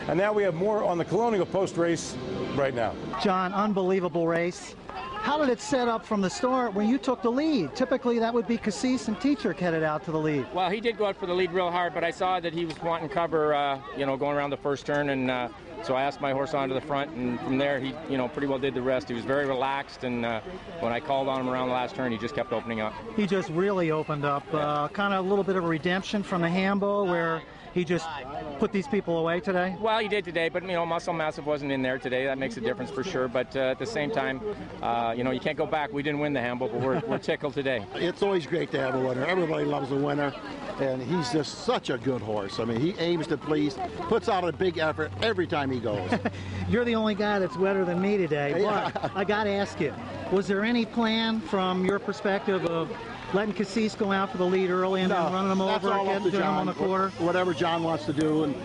And now we have more on the Colonial post race right now. John, unbelievable race. How did it set up from the start when you took the lead? Typically that would be Cassis and Teacher headed out to the lead. Well, he did go out for the lead real hard, but I saw that he was wanting cover, you know, going around the first turn, and so I asked my horse onto the front, and from there he, you know, pretty well did the rest. He was very relaxed, and when I called on him around the last turn, he just kept opening up. He just really opened up, kind of a little bit of a redemption from the Hambo where he just put these people away today? Well, he did today, but, you know, Muscle Massive wasn't in there today. That makes a difference for sure. But at the same time, you know, you can't go back. We didn't win the Hambo, but we're tickled today. It's always great to have a winner. Everybody loves a winner, and he's just such a good horse. I mean, he aims to please, puts out a big effort every time he goes. You're the only guy that's wetter than me today, but I got to ask you, was there any plan from your perspective of letting Cassis go out for the lead early and then running him over and getting him on the quarter? Whatever John wants to do, and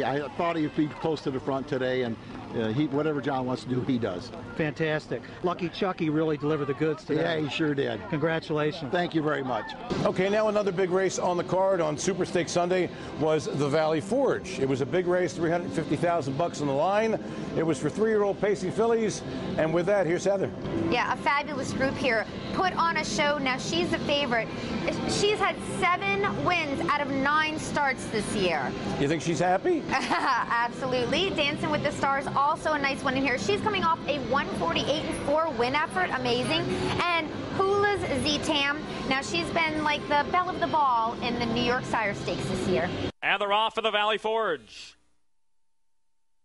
I thought he'd be close to the front today, and whatever John wants to do, he does. Fantastic. Lucky Chucky really delivered the goods today. Yeah, he sure did. Congratulations. Thank you very much. Okay, now another big race on the card on Super Stakes Sunday was the Valley Forge. It was a big race, $350,000 on the line. It was for 3-year-old Pacey fillies, and with that, here's Heather. Yeah, a fabulous group here. Put on a show. Now, she's the favorite. She's had 7 wins out of 9 starts this year. You think she's happy? Absolutely. Dancing with the Stars, also a nice one in here. She's coming off a 148-4 win effort. Amazing. And Hula's Z-Tam. Now, she's been like the belle of the ball in the New York Sire Stakes this year. And they're off for the Valley Forge.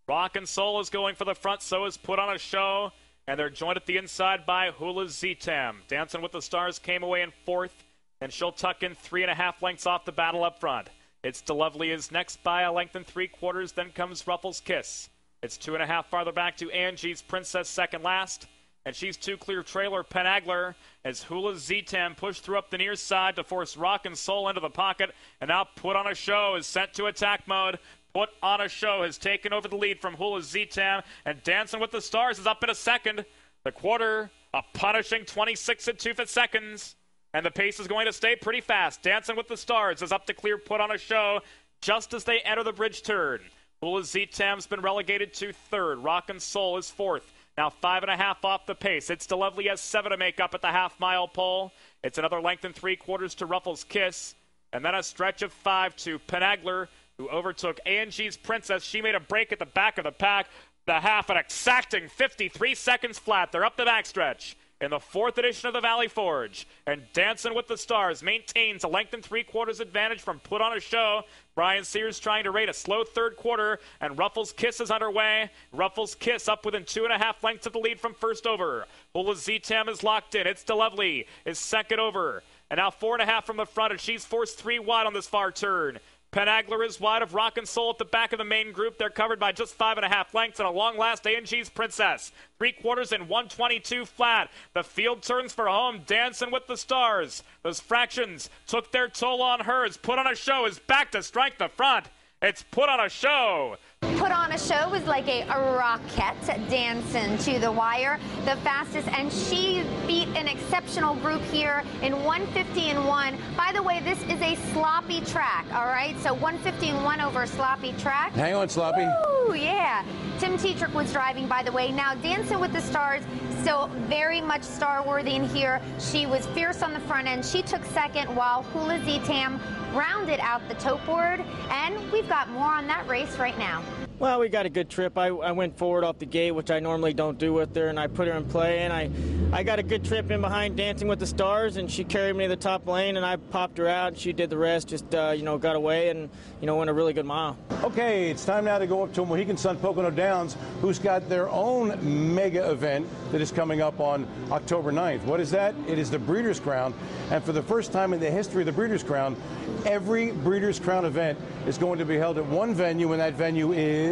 Rock and Soul is going for the front, so is Put on a Show. And they're joined at the inside by Hula's Z-Tam. Dancing with the Stars came away in 4th, and she'll tuck in 3.5 lengths off the battle up front. It's To Lovely is next by a length and 3/4, then comes Ruffles Kiss. It's 2.5 farther back to Angie's Princess second last, and she's 2 clear trailer Penagler as Hula's Z-Tam pushed through up the near side to force Rock and Soul into the pocket, and now Put on a Show is sent to attack mode. Put on a Show has taken over the lead from Hula's Z-Tam, and Dancing with the Stars is up in a second. The quarter, a punishing 26 2 seconds, and the pace is going to stay pretty fast. Dancing with the Stars is up to clear Put on a Show just as they enter the bridge turn. Hula's Z-Tam's been relegated to 3rd. Rock and Soul is 4th. Now 5.5 off the pace. It's To Lovely has 7 to make up at the half-mile pole. It's another length and 3/4 to Ruffles Kiss, and then a stretch of 5 to Penagler, who overtook Angie's Princess. She made a break at the back of the pack. The half an exacting 53 seconds flat. They're up the backstretch in the 4th edition of the Valley Forge. And Dancing with the Stars maintains a length and 3/4 advantage from Put on a Show. Brian Sears trying to rate a slow 3rd quarter, and Ruffles Kiss is underway. Ruffles Kiss up within 2.5 lengths of the lead from first over. Hula's Z-Tam is locked in. It's To Lovely is second over. And now 4.5 from the front, and she's forced 3 wide on this far turn. Penagler is wide of Rock and Soul at the back of the main group. They're covered by just 5.5 lengths, and a long last Angie's Princess. 3/4 and 122 flat. The field turns for home. Dancing with the Stars. Those fractions took their toll on her. As Put on a Show is back to strike the front. It's Put on a Show. Put on a Show was like a rocket dancing to the wire, the fastest, and she beat an exceptional group here in 150-1. By the way, this is a sloppy track, all right? So 150-1 over a sloppy track. Hang on, Sloppy. Ooh, yeah. Tim Tetrick was driving, by the way. Now, Dancing with the Stars, still very much star-worthy in here. She was fierce on the front end. She took second, while Hula Z-Tam rounded out the tote board, and we've got more on that race right now. Well, we got a good trip. I went forward off the gate, which I normally don't do with her, and I put her in play, and I got a good trip in behind Dancing with the Stars, and she carried me to the top lane, and I popped her out, and she did the rest, just, you know, got away and, you know, went a really good mile. Okay, it's time now to go up to Mohegan Sun Pocono Downs, who's got their own mega event that is coming up on October 9th. What is that? It is the Breeders' Crown, and for the first time in the history of the Breeders' Crown, every Breeders' Crown event is going to be held at one venue, and that venue is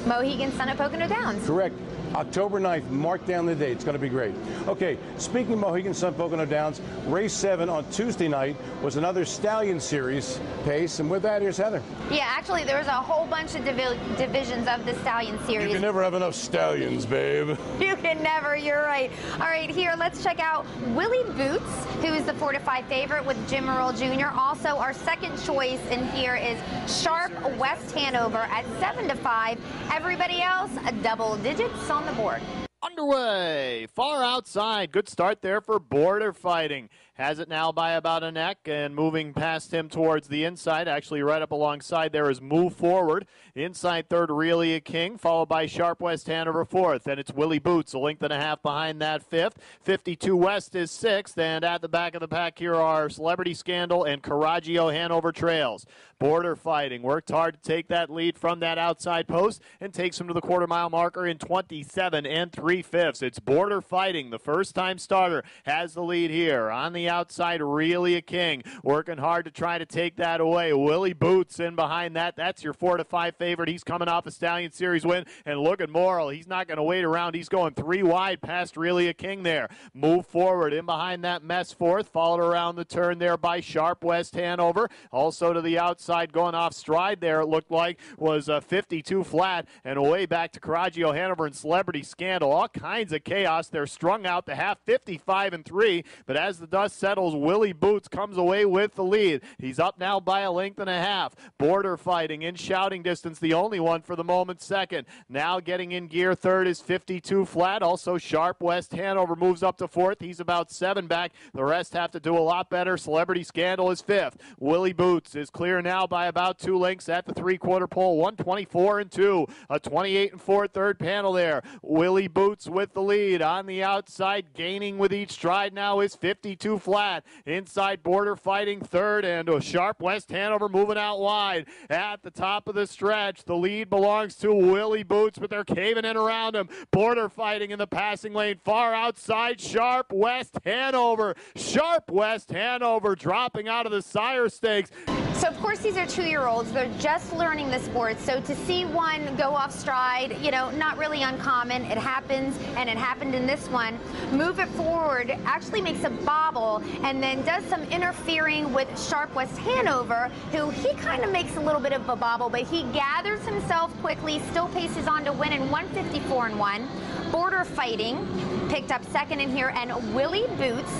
Mohegan Sun at Pocono Downs. Correct. October 9th, mark down the date. It's going to be great. Okay, speaking of Mohegan Sun Pocono Downs, race 7 on Tuesday night was another Stallion Series pace. And with that, here's Heather. Yeah, actually, there was a whole bunch of divisions of the Stallion Series. You can never have enough stallions, babe. You can never, you're right. All right, here, let's check out Willie Boots, who is the 4-5 favorite with Jim Earl Jr. Also, our second choice in here is Sharp West Hanover at 7-5. Everybody else, double digits on the board. Underway, far outside. Good start there for Border Fighting. Has it now by about a neck and moving past him towards the inside. Actually right up alongside there is Move Forward. Inside third, Really a King, followed by Sharp West Hanover fourth. Then it's Willie Boots, a length and a half behind that fifth. 52 West is sixth. And at the back of the pack here are Celebrity Scandal and Carraggio Hanover Trails. Border Fighting worked hard to take that lead from that outside post and takes him to the quarter-mile marker in 27 3/5. It's Border Fighting, the first-time starter, has the lead here. On the outside, Really a King, working hard to try to take that away. Willie Boots in behind that. That's your 4-5 favorite. He's coming off a Stallion Series win. And look at Morrill. He's not going to wait around. He's going 3 wide past Really a King there. Move Forward in behind that mess fourth, followed around the turn there by Sharp West Hanover. Also to the outside, going off stride there, it looked like, was 52 flat, and away back to Carraggio Hanover and Celebrity Scandal. All kinds of chaos. They're strung out to half, 55 3, but as the dust settles, Willie Boots comes away with the lead. He's up now by a length and a half. Border Fighting in shouting distance, the only one for the moment second. Now getting in gear third is 52 flat. Also Sharp West Hanover moves up to fourth. He's about 7 back. The rest have to do a lot better. Celebrity Scandal is fifth. Willie Boots is clear now by about 2 lengths at the 3/4 pole. 124 2. A 28 4 third panel there. Willie Boots with the lead on the outside, gaining with each stride now is 52 flat. Inside Border Fighting third, and Sharp West Hanover moving out wide. At the top of the stretch, the lead belongs to Willie Boots, but they're caving in around him. Border Fighting in the passing lane, far outside, Sharp West Hanover. Sharp West Hanover dropping out of the sire stakes. So, of course, these are 2-year-olds. They're just learning the sport. So to see one go off stride, you know, not really uncommon. It happens, and it happened in this one. Move It Forward actually makes a bobble and then does some interfering with Sharp West Hanover, who he kind of makes a little bit of a bobble, but he gathers himself quickly, still paces on to win in 154 1. Border Fighting picked up second in here, and Willie Boots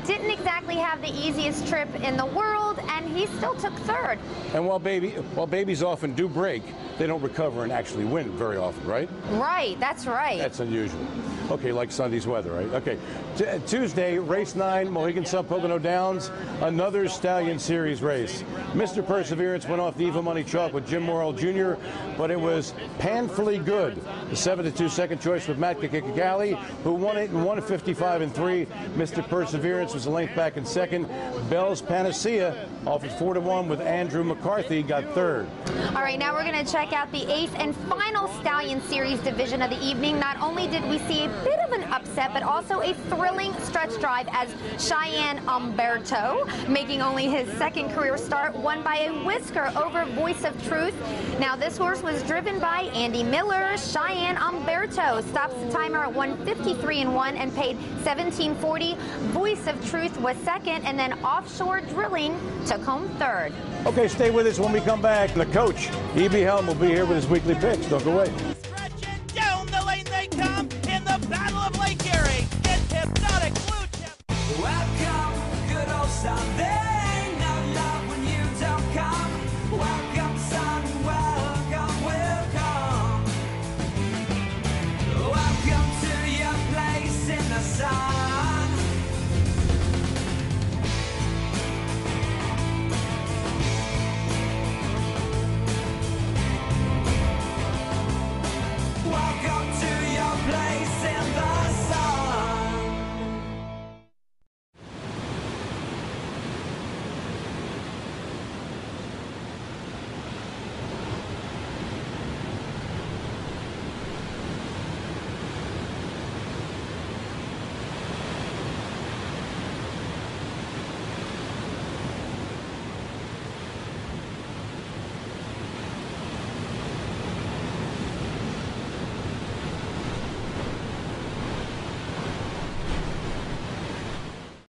didn't exactly have the easiest trip in the world, and he still took third. And while babies often do break, they don't recover and actually win very often, right? Right, that's right. That's unusual. Okay, like Sunday's weather, right? Okay. Tuesday, race 9, Mohegan Sun Pocono Downs, another Stallion Series race. Mr. Perseverance went off the Evil Money chalk with Jim Morrill Jr., but it was Panfully Good, the 7-2 second choice with Matt Kikikali, who won it in 155 3. Mr. Perseverance was a length back in second. Bell's Panacea off at 4-1 with Andrew McCarthy, got third. All right, now we're going to check out the 8th and final Stallion Series division of the evening. Not only did we see a bit of an upset, but also a thrilling stretch drive as Cheyenne Umberto, making only his second career start, won by a whisker over Voice of Truth. Now, this horse was driven by Andy Miller. Cheyenne Umberto stops the timer at 153 1 and paid $17.40. Voice of Truth was second, and then Offshore Drilling took home third. Okay, stay with us when we come back. The coach, E.B. Helm, will be here with his weekly picks. Don't go away. Stretching down the lane they come in the Battle of Lake Erie. Get Hypnotic Blue Chip. Welcome, good old Sunday.